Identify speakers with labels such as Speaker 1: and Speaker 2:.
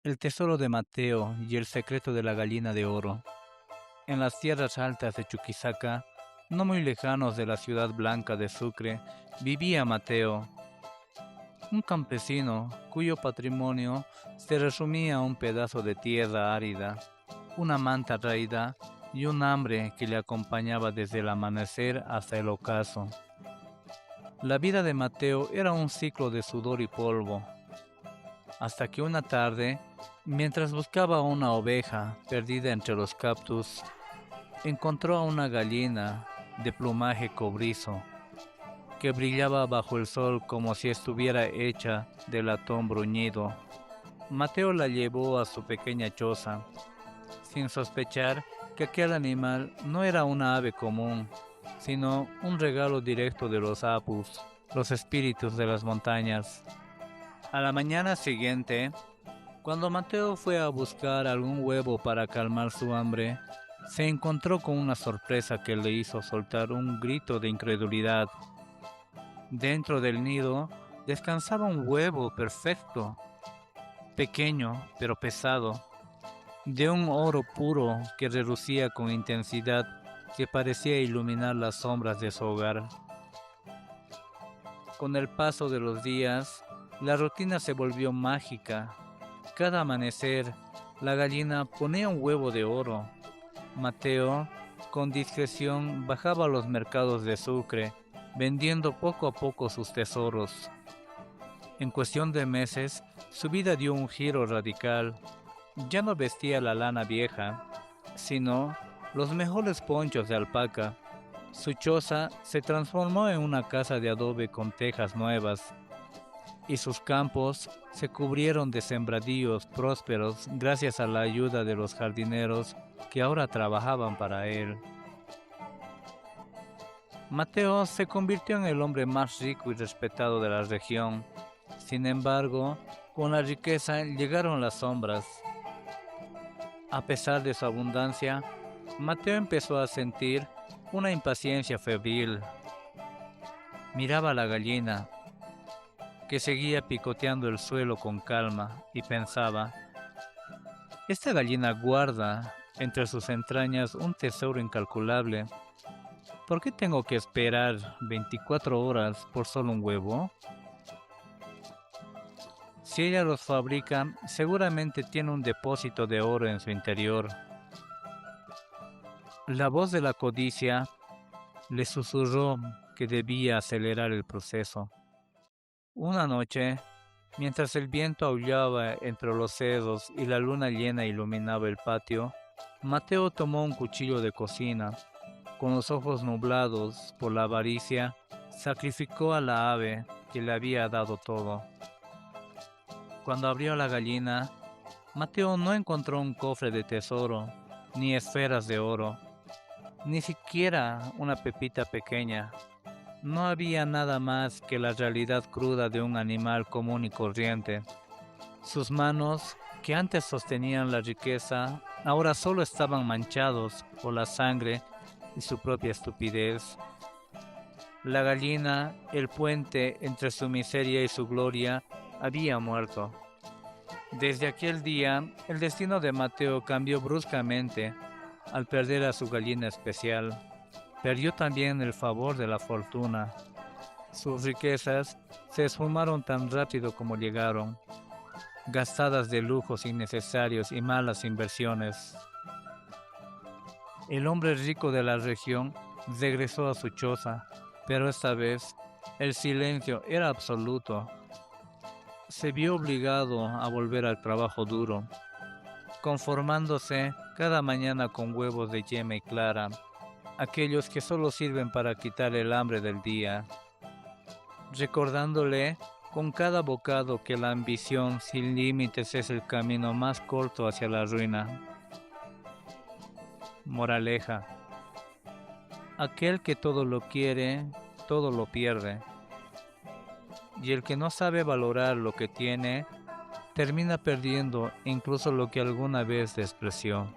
Speaker 1: El tesoro de Mateo y el secreto de la gallina de oro. En las tierras altas de Chuquisaca, no muy lejanos de la ciudad blanca de Sucre, vivía Mateo, un campesino cuyo patrimonio se resumía a un pedazo de tierra árida, una manta raída y un hambre que le acompañaba desde el amanecer hasta el ocaso. La vida de Mateo era un ciclo de sudor y polvo, hasta que una tarde, mientras buscaba una oveja perdida entre los cactus, encontró a una gallina de plumaje cobrizo que brillaba bajo el sol como si estuviera hecha de latón bruñido. Mateo la llevó a su pequeña choza, sin sospechar que aquel animal no era una ave común, sino un regalo directo de los apus, los espíritus de las montañas. A la mañana siguiente, cuando Mateo fue a buscar algún huevo para calmar su hambre, se encontró con una sorpresa que le hizo soltar un grito de incredulidad. Dentro del nido descansaba un huevo perfecto, pequeño pero pesado, de un oro puro que relucía con intensidad que parecía iluminar las sombras de su hogar. Con el paso de los días, la rutina se volvió mágica. Cada amanecer, la gallina ponía un huevo de oro. Mateo, con discreción, bajaba a los mercados de Sucre, vendiendo poco a poco sus tesoros. En cuestión de meses, su vida dio un giro radical. Ya no vestía la lana vieja, sino los mejores ponchos de alpaca. Su choza se transformó en una casa de adobe con tejas nuevas, y sus campos se cubrieron de sembradíos prósperos gracias a la ayuda de los jardineros que ahora trabajaban para él. Mateo se convirtió en el hombre más rico y respetado de la región. Sin embargo, con la riqueza llegaron las sombras. A pesar de su abundancia, Mateo empezó a sentir una impaciencia febril. Miraba a la gallina, que seguía picoteando el suelo con calma, y pensaba: esta gallina guarda entre sus entrañas un tesoro incalculable. ¿Por qué tengo que esperar 24 horas por solo un huevo? Si ella los fabrica, seguramente tiene un depósito de oro en su interior. La voz de la codicia le susurró que debía acelerar el proceso. Una noche, mientras el viento aullaba entre los cedros y la luna llena iluminaba el patio, Mateo tomó un cuchillo de cocina. Con los ojos nublados por la avaricia, sacrificó a la ave que le había dado todo. Cuando abrió la gallina, Mateo no encontró un cofre de tesoro, ni esferas de oro, ni siquiera una pepita pequeña. No había nada más que la realidad cruda de un animal común y corriente. Sus manos, que antes sostenían la riqueza, ahora solo estaban manchados por la sangre y su propia estupidez. La gallina, el puente entre su miseria y su gloria, había muerto. Desde aquel día, el destino de Mateo cambió bruscamente al perder a su gallina especial. Perdió también el favor de la fortuna. Sus riquezas se esfumaron tan rápido como llegaron, gastadas de lujos innecesarios y malas inversiones. El hombre rico de la región regresó a su choza, pero esta vez el silencio era absoluto. Se vio obligado a volver al trabajo duro, conformándose cada mañana con huevos de yema y clara, aquellos que solo sirven para quitar el hambre del día, recordándole con cada bocado que la ambición sin límites es el camino más corto hacia la ruina. Moraleja: aquel que todo lo quiere, todo lo pierde. Y el que no sabe valorar lo que tiene, termina perdiendo incluso lo que alguna vez despreció.